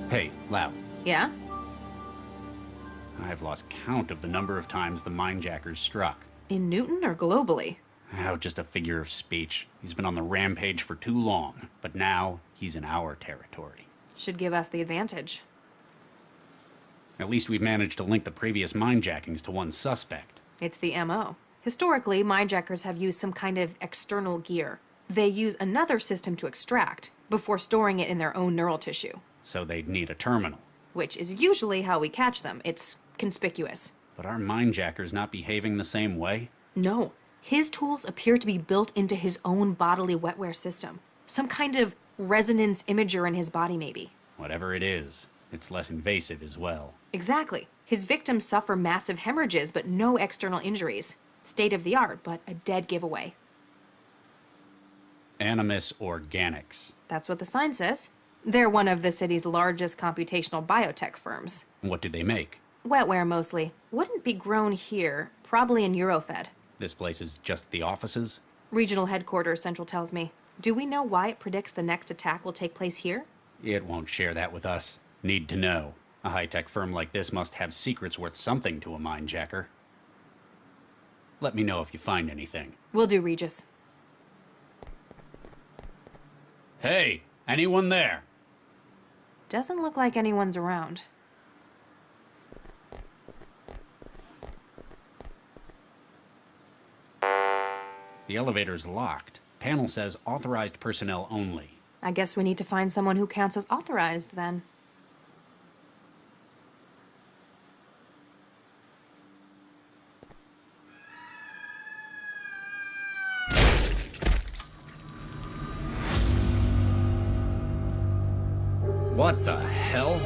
Hey, Lau. Yeah? I've lost count of the number of times the mindjackers struck. In Newton or globally? Oh, just a figure of speech. He's been on the rampage for too long, but now he's in our territory. Should give us the advantage. At least we've managed to link the previous mindjackings to one suspect. It's the MO. Historically, mindjackers have used some kind of external gear. They use another system to extract, before storing it in their own neural tissue. So they'd need a terminal. Which is usually how we catch them. It's conspicuous. But are mindjackers not behaving the same way? No. His tools appear to be built into his own bodily wetware system. Some kind of resonance imager in his body, maybe. Whatever it is, it's less invasive as well. Exactly. His victims suffer massive hemorrhages, but no external injuries. State of the art, but a dead giveaway. Animus Organics. That's what the sign says. They're one of the city's largest computational biotech firms. What do they make? Wetware, mostly. Wouldn't be grown here. Probably in Eurofed. This place is just the offices? Regional headquarters, Central tells me. Do we know why it predicts the next attack will take place here? It won't share that with us. Need to know. A high-tech firm like this must have secrets worth something to a mindjacker. Let me know if you find anything. Will do, Regis. Hey, anyone there? Doesn't look like anyone's around. The elevator's locked. Panel says authorized personnel only. I guess we need to find someone who counts as authorized, then. What the hell?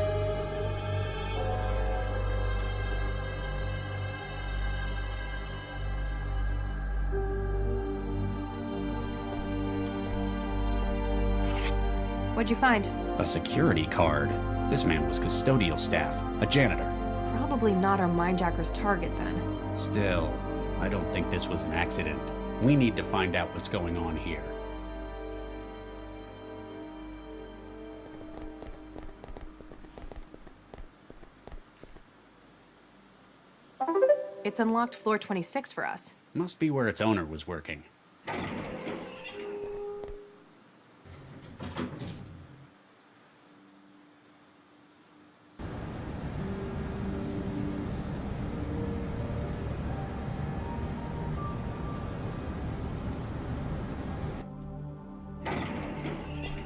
What'd you find? A security card. This man was custodial staff, a janitor. Probably not our mindjacker's target, then. Still, I don't think this was an accident. We need to find out what's going on here. It's unlocked floor 26 for us. Must be where its owner was working.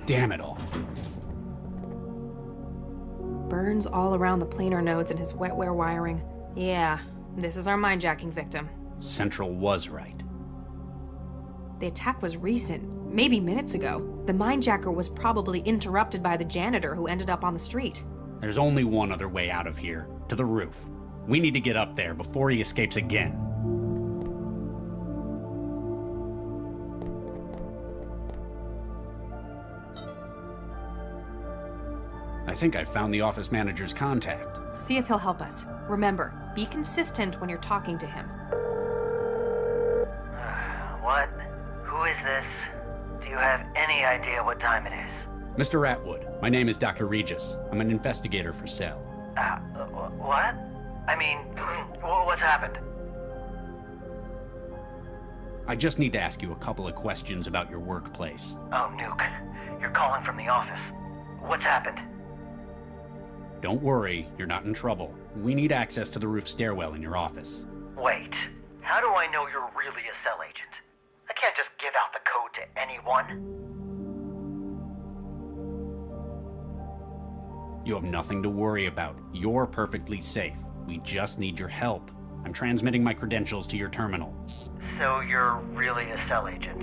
Damn it all. Burns all around the planar nodes in his wetware wiring. Yeah, this is our mindjacking victim. Central was right. The attack was recent, maybe minutes ago. The mindjacker was probably interrupted by the janitor who ended up on the street. There's only one other way out of here, to the roof. We need to get up there before he escapes again. I think I found the office manager's contact. See if he'll help us. Remember, be consistent when you're talking to him. What? Who is this? Do you have any idea what time it is? Mr. Atwood, my name is Dr. Regis. I'm an investigator for Cell. What? I mean, what's happened? I just need to ask you a couple of questions about your workplace. Oh, Nuke. You're calling from the office. What's happened? Don't worry, you're not in trouble. We need access to the roof stairwell in your office. Wait. How do I know you're really a cell agent? I can't just give out the code to anyone. You have nothing to worry about. You're perfectly safe. We just need your help. I'm transmitting my credentials to your terminal. So you're really a cell agent.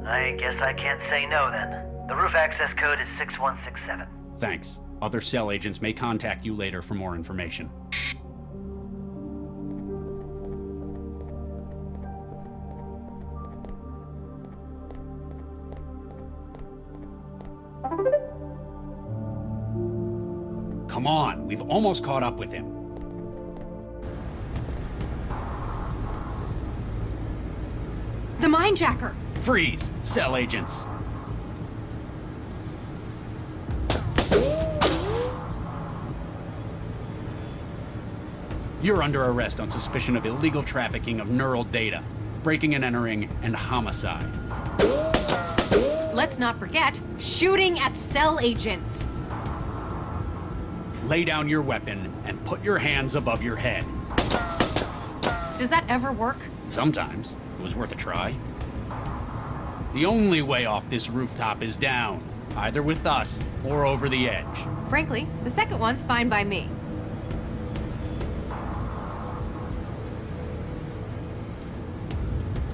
I guess I can't say no then. The roof access code is 6167. Thanks. Other Cell agents may contact you later for more information. Come on, we've almost caught up with him. The mindjacker! Freeze! Cell agents! You're under arrest on suspicion of illegal trafficking of neural data, breaking and entering, and homicide. Let's not forget, shooting at cell agents. Lay down your weapon and put your hands above your head. Does that ever work? Sometimes. It was worth a try. The only way off this rooftop is down, either with us or over the edge. Frankly, the second one's fine by me.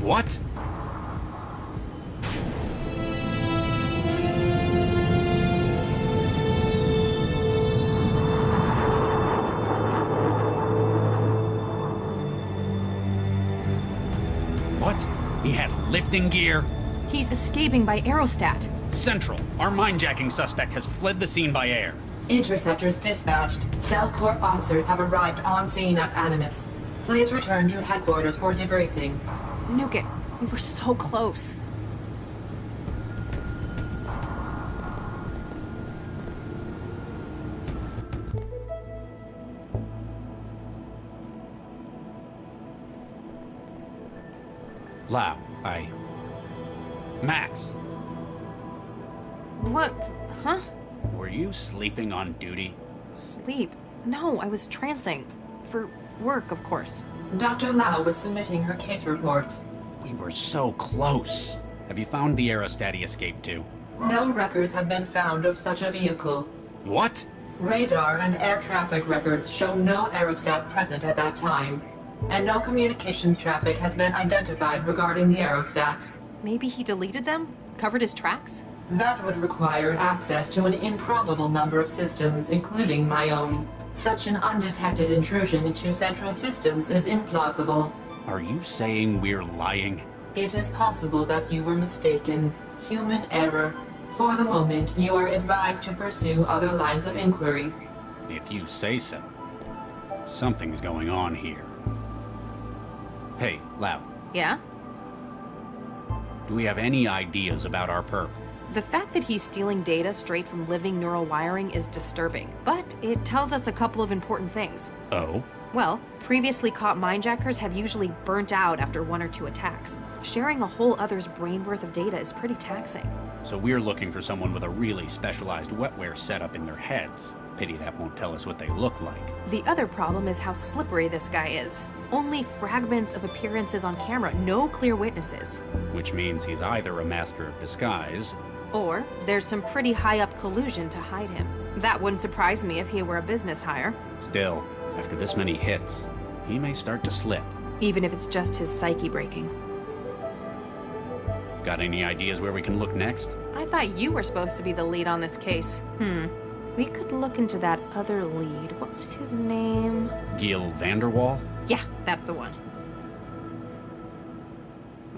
What? What? He had lifting gear? He's escaping by aerostat. Central, our mindjacking suspect has fled the scene by air. Interceptors dispatched. Belcorp officers have arrived on scene at Animus. Please return to headquarters for debriefing. Nuke it. We were so close. Lau, Max, What? Huh? were you sleeping on duty? Sleep? No, I was trancing. For work, of course. Dr. Lau was submitting her case report. We were so close. Have you found the aerostat he escaped to? No records have been found of such a vehicle. What? Radar and air traffic records show no aerostat present at that time, and no communications traffic has been identified regarding the aerostat. Maybe he deleted them? Covered his tracks? That would require access to an improbable number of systems, including my own. Such an undetected intrusion into central systems is implausible. Are you saying we're lying? It is possible that you were mistaken. Human error. For the moment, you are advised to pursue other lines of inquiry. If you say so. Something's going on here. Hey, Lau, Yeah? do we have any ideas about our perp? The fact that he's stealing data straight from living neural wiring is disturbing, but it tells us a couple of important things. Oh? Well, previously caught mindjackers have usually burnt out after one or two attacks. Sharing a whole other's brain worth of data is pretty taxing. So we're looking for someone with a really specialized wetware setup in their heads. Pity that won't tell us what they look like. The other problem is how slippery this guy is. Only fragments of appearances on camera, no clear witnesses. Which means he's either a master of disguise, Or there's some pretty high up collusion to hide him. That wouldn't surprise me if he were a business hire, still, after this many hits, he may start to slip. even if it's just his psyche breaking. Got any ideas where we can look next? I thought you were supposed to be the lead on this case. We could look into that other lead. What was his name? Gil Vanderwall? Yeah, that's the one.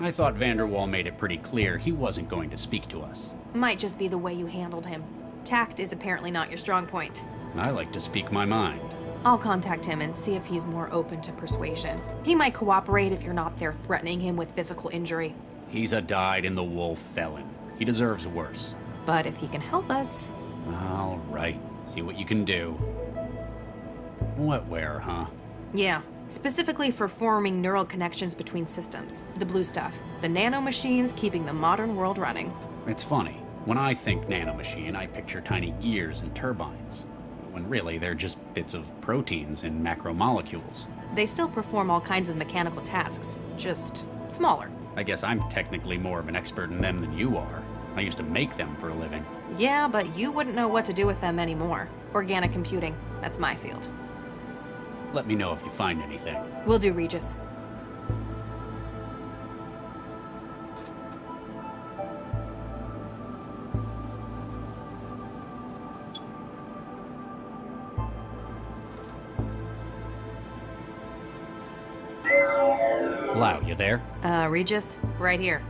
I thought Vanderwall made it pretty clear he wasn't going to speak to us. Might just be the way you handled him. Tact is apparently not your strong point. I like to speak my mind. I'll contact him and see if he's more open to persuasion. He might cooperate if you're not there threatening him with physical injury. He's a dyed-in-the-wool felon. He deserves worse. But if he can help us... All right, see what you can do. Wetware, huh? Yeah, specifically for forming neural connections between systems. The blue stuff. The nanomachines keeping the modern world running. It's funny. When I think nanomachine, I picture tiny gears and turbines. When really, they're just bits of proteins and macromolecules. They still perform all kinds of mechanical tasks, just smaller. I guess I'm technically more of an expert in them than you are. I used to make them for a living. Yeah, but you wouldn't know what to do with them anymore. Organic computing, that's my field. Let me know if you find anything. Will do, Regis. Lau, you there? Regis, right here.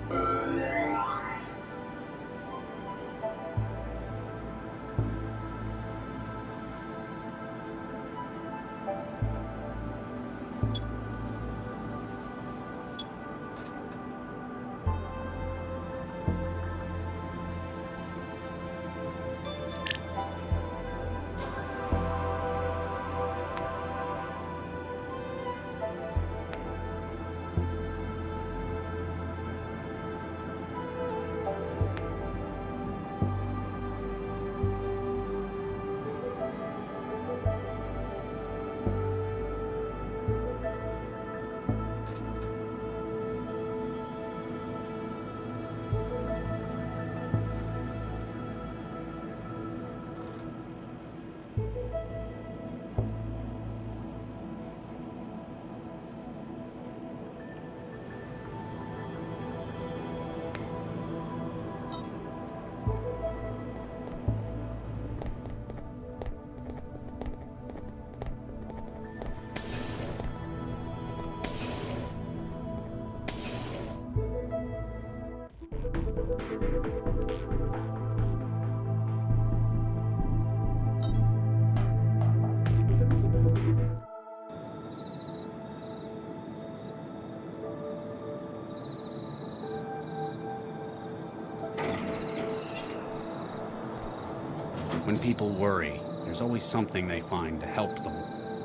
When people worry, there's always something they find to help them.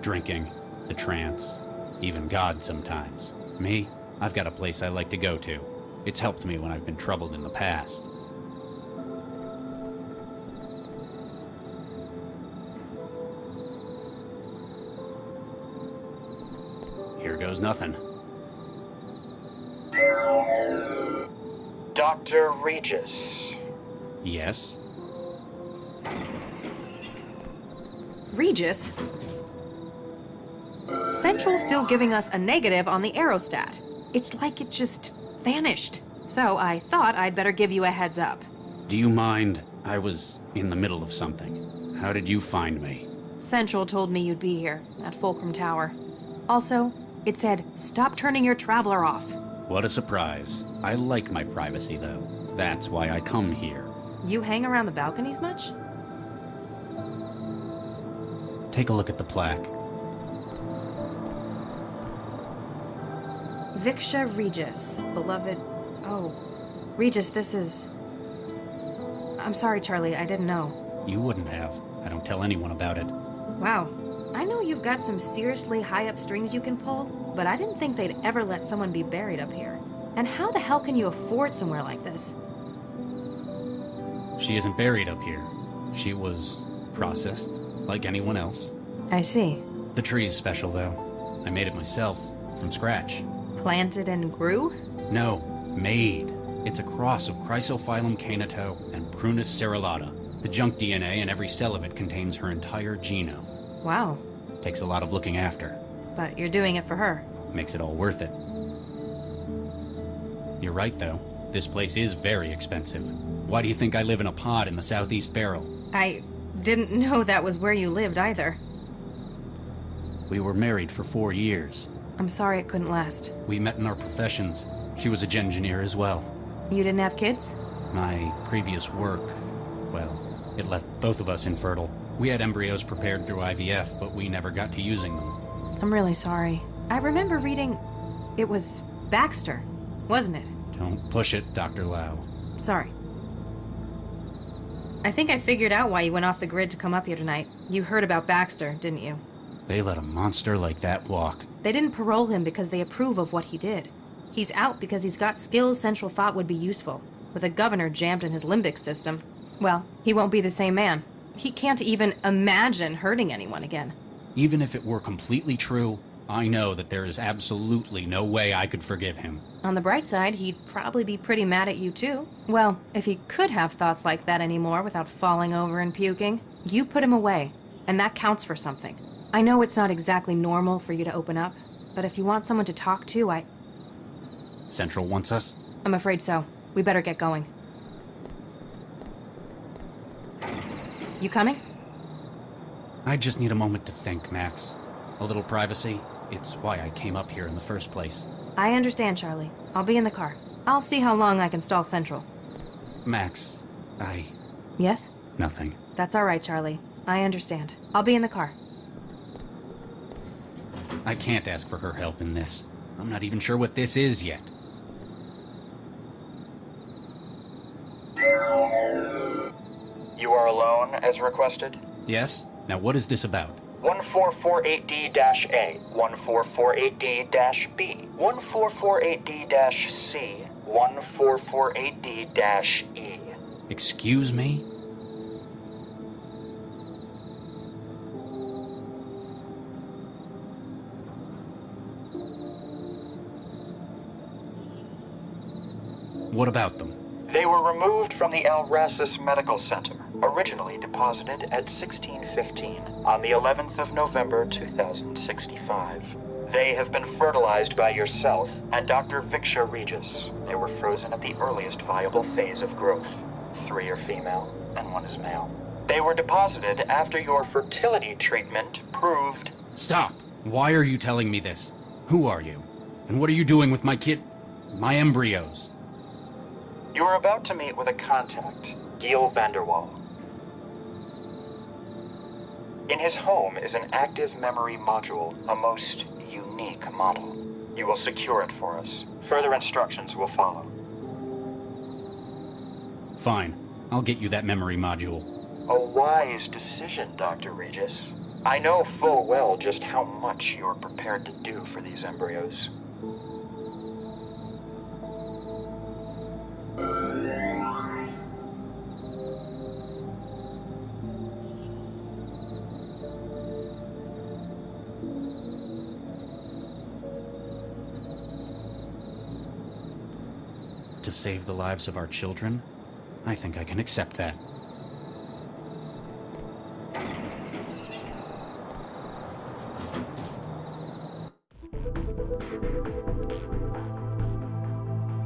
Drinking, the trance, even God sometimes. Me, I've got a place I like to go to. It's helped me when I've been troubled in the past. Here goes nothing. Dr. Regis. Yes? Regis? Central's still giving us a negative on the aerostat. It's like it just vanished. So I thought I'd better give you a heads up. Do you mind? I was in the middle of something. How did you find me? Central told me you'd be here, at Fulcrum Tower. Also, it said, stop turning your traveler off. What a surprise. I like my privacy, though. That's why I come here. You hang around the balconies much? Take a look at the plaque. Viksha Regis, beloved... Oh, Regis, this is... I'm sorry, Charlie, I didn't know. You wouldn't have. I don't tell anyone about it. Wow, I know you've got some seriously high-up strings you can pull, but I didn't think they'd ever let someone be buried up here. And how the hell can you afford somewhere like this? She isn't buried up here. She was processed, like anyone else. I see. The tree's special, though. I made it myself, from scratch. Planted and grew? No, made. It's a cross of Chrysophyllum canito and Prunus cerulata. The junk DNA in every cell of it contains her entire genome. Wow. Takes a lot of looking after. But you're doing it for her. Makes it all worth it. You're right, though. This place is very expensive. Why do you think I live in a pod in the Southeast Barrel? I didn't know that was where you lived either. We were married for 4 years. I'm sorry it couldn't last. We met in our professions. She was a engineer as well. You didn't have kids? My previous work, well, it left both of us infertile. We had embryos prepared through IVF, but we never got to using them. I'm really sorry. I remember reading... It was Baxter, wasn't it? Don't push it, Dr. Lau. Sorry. I think I figured out why you went off the grid to come up here tonight. You heard about Baxter, didn't you? They let a monster like that walk. They didn't parole him because they approve of what he did. He's out because he's got skills Central thought would be useful. With a governor jammed in his limbic system, well, he won't be the same man. He can't even imagine hurting anyone again. Even if it were completely true, I know that there is absolutely no way I could forgive him. On the bright side, he'd probably be pretty mad at you too. Well, if he could have thoughts like that anymore without falling over and puking, you put him away, and that counts for something. I know it's not exactly normal for you to open up, but if you want someone to talk to, Central wants us? I'm afraid so. We better get going. You coming? I just need a moment to think, Max. A little privacy. It's why I came up here in the first place. I understand, Charlie. I'll be in the car. I'll see how long I can stall Central. Max, Yes? Nothing. That's all right, Charlie. I understand. I'll be in the car. I can't ask for her help in this. I'm not even sure what this is yet. You are alone, as requested? Yes? Now what is this about? 1448D-A, 1448D-B, 1448D-C, 1448D-E. Excuse me? What about them? They were removed from the Alrasis Medical Center, originally deposited at 1615 on the 11th of November 2065. They have been fertilized by yourself and Dr. Viksha Regis. They were frozen at the earliest viable phase of growth. 3 are female and 1 is male. They were deposited after your fertility treatment proved... Stop! Why are you telling me this? Who are you? And what are you doing with my my embryos? You are about to meet with a contact, Giel Vanderwall. In his home is an active memory module, a most unique model. You will secure it for us. Further instructions will follow. Fine. I'll get you that memory module. A wise decision, Dr. Regis. I know full well just how much you're prepared to do for these embryos. To save the lives of our children? I think I can accept that.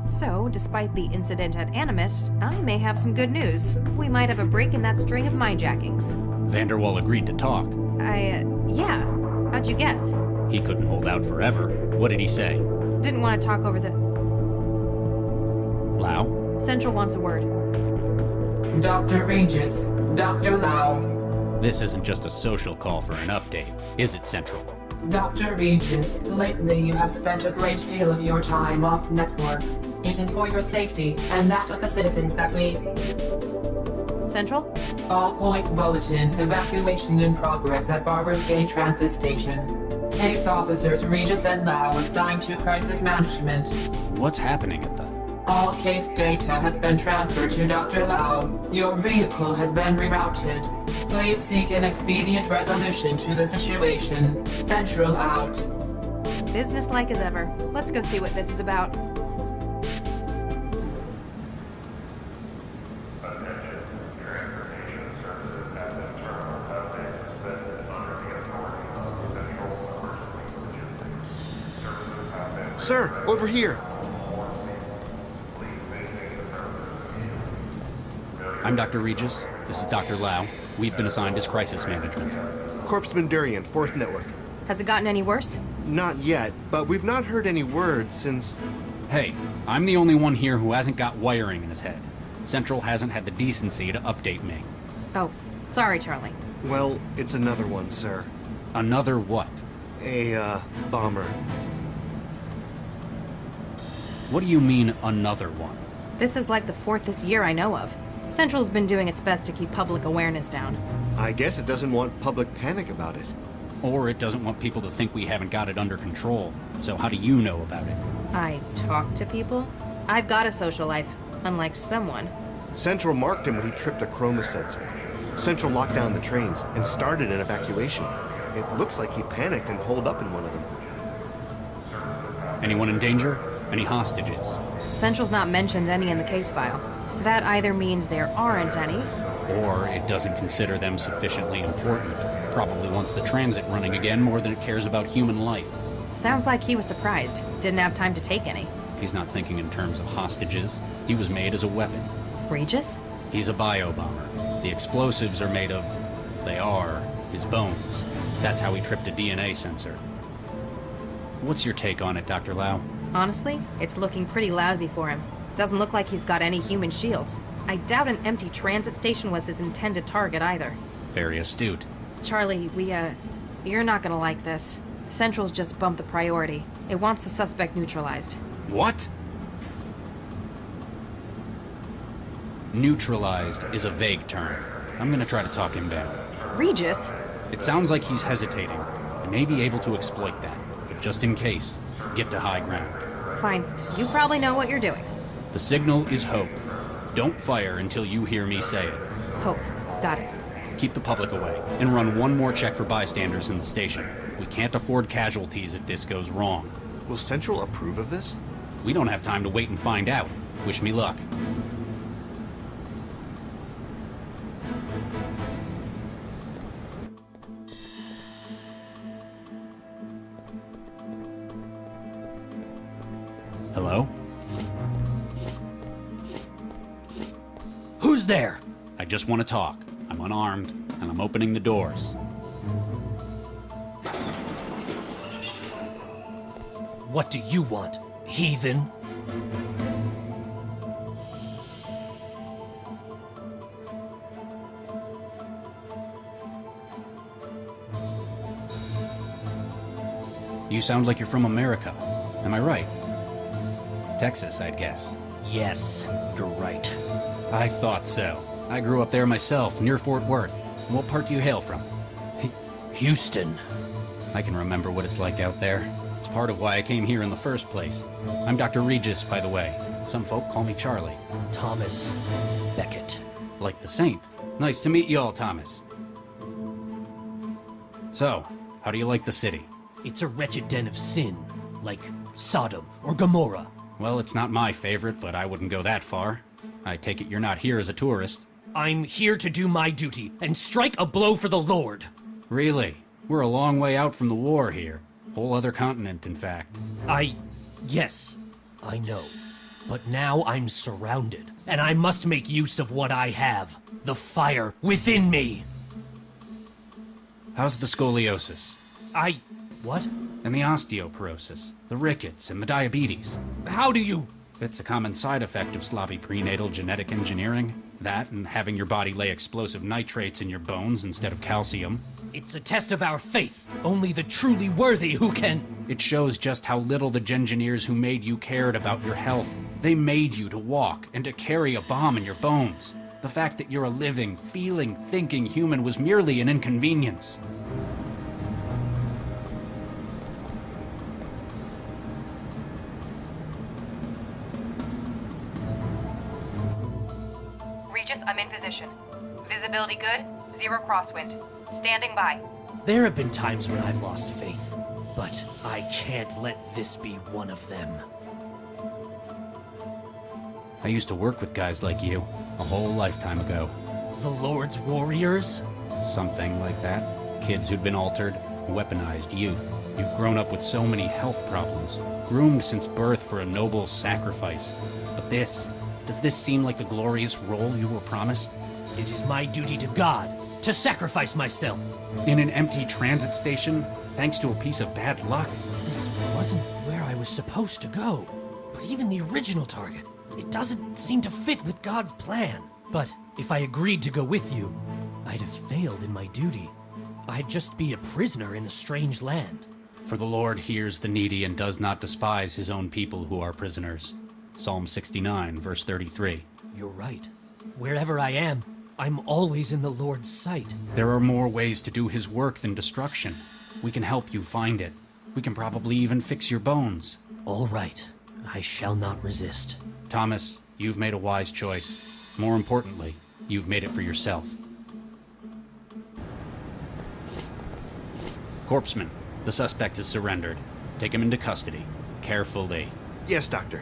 So, despite the incident at Animus, I may have some good news. We might have a break in that string of mindjackings. Vanderwall agreed to talk. Yeah. How'd you guess? He couldn't hold out forever. What did he say? Didn't want to talk over the... Lau? Central wants a word. Dr. Regis, Dr. Lau. This isn't just a social call for an update, is it, Central? Dr. Regis, lately you have spent a great deal of your time off network. It is for your safety and that of the citizens that we... Central? All points bulletin, evacuation in progress at Barber's Gate Transit Station. Case officers Regis and Lau assigned to crisis management. What's happening at the... All case data has been transferred to Dr. Lau. Your vehicle has been rerouted. Please seek an expedient resolution to the situation. Central out. Business-like as ever. Let's go see what this is about. Sir, over here. I'm Dr. Regis. This is Dr. Lau. We've been assigned as crisis management. Corpsman Durian, 4th Network. Has it gotten any worse? Not yet, but we've not heard any word since... Hey, I'm the only one here who hasn't got wiring in his head. Central hasn't had the decency to update me. Oh, sorry, Charlie. Well, it's another one, sir. Another what? A, bomber. What do you mean, another one? This is like the 4th this year I know of. Central's been doing its best to keep public awareness down. I guess it doesn't want public panic about it. Or it doesn't want people to think we haven't got it under control. So how do you know about it? I talk to people? I've got a social life, unlike someone. Central marked him when he tripped a chroma sensor. Central locked down the trains and started an evacuation. It looks like he panicked and holed up in one of them. Anyone in danger? Any hostages? Central's not mentioned any in the case file. That either means there aren't any, Or it doesn't consider them sufficiently important. Probably wants the transit running again more than it cares about human life. sounds like he was surprised. Didn't have time to take any. He's not thinking in terms of hostages. He was made as a weapon. Regis? He's a biobomber. The explosives are made of... they are his bones. That's how he tripped a DNA sensor. What's your take on it, Dr. Lau? Honestly, it's looking pretty lousy for him. Doesn't look like he's got any human shields. I doubt an empty transit station was his intended target either. Very astute. Charlie, you're not gonna like this. Central's just bumped the priority. It wants the suspect neutralized. What? Neutralized is a vague term. I'm gonna try to talk him down. Regis? It sounds like he's hesitating. I may be able to exploit that, but just in case, get to high ground. Fine. You probably know what you're doing. The signal is hope. Don't fire until you hear me say it. Hope. Got it. Keep the public away, and run one more check for bystanders in the station. We can't afford casualties if this goes wrong. Will Central approve of this? We don't have time to wait and find out. Wish me luck. Hello? Who's there? I just want to talk. I'm unarmed, and I'm opening the doors. What do you want, heathen? You sound like you're from America. Am I right? Texas, I'd guess. Yes, you're right. I thought so. I grew up there myself, near Fort Worth. What part do you hail from? Houston. I can remember what it's like out there. It's part of why I came here in the first place. I'm Dr. Regis, by the way. Some folk call me Charlie. Thomas Beckett. Like the saint. Nice to meet you all, Thomas. So, how do you like the city? It's a wretched den of sin, like Sodom or Gomorrah. Well, it's not my favorite, but I wouldn't go that far. I take it you're not here as a tourist. I'm here to do my duty and strike a blow for the Lord. Really? We're a long way out from the war here. Whole other continent, in fact. Yes, I know. But now I'm surrounded, and I must make use of what I have. The fire within me. How's the scoliosis? What? And the osteoporosis, the rickets, and the diabetes? How do you... It's a common side effect of sloppy prenatal genetic engineering. That, and having your body lay explosive nitrates in your bones instead of calcium. It's a test of our faith. Only the truly worthy who can... It shows just how little the Gengineers who made you cared about your health. They made you to walk and to carry a bomb in your bones. The fact that you're a living, feeling, thinking human was merely an inconvenience. Regis, I'm in position. Visibility good, 0 crosswind. Standing by. There have been times when I've lost faith, but I can't let this be one of them. I used to work with guys like you, a whole lifetime ago. The Lord's warriors? Something like that. Kids who'd been altered, weaponized youth. You've grown up with so many health problems, groomed since birth for a noble sacrifice. But does this seem like the glorious role you were promised? It is my duty to God to sacrifice myself. In an empty transit station, thanks to a piece of bad luck? This wasn't where I was supposed to go. But even the original target, it doesn't seem to fit with God's plan. But if I agreed to go with you, I'd have failed in my duty. I'd just be a prisoner in a strange land. For the Lord hears the needy and does not despise his own people who are prisoners. Psalm 69, verse 33. You're right. Wherever I am, I'm always in the Lord's sight. There are more ways to do his work than destruction. We can help you find it. We can probably even fix your bones. All right. I shall not resist. Thomas, you've made a wise choice. More importantly, you've made it for yourself. Corpseman, the suspect is surrendered. Take him into custody. Carefully. Yes, Doctor.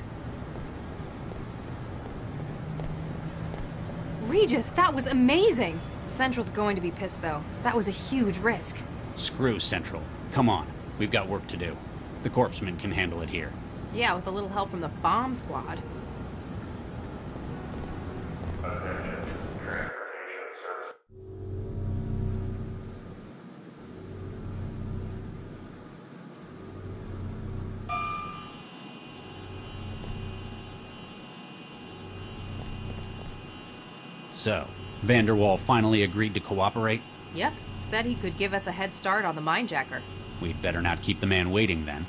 Regis, that was amazing! Central's going to be pissed, though. That was a huge risk. Screw Central. Come on. We've got work to do. The corpseman can handle it here. Yeah, with a little help from the bomb squad. So, Vanderwall finally agreed to cooperate? Yep, said he could give us a head start on the minejacker. We'd better not keep the man waiting then.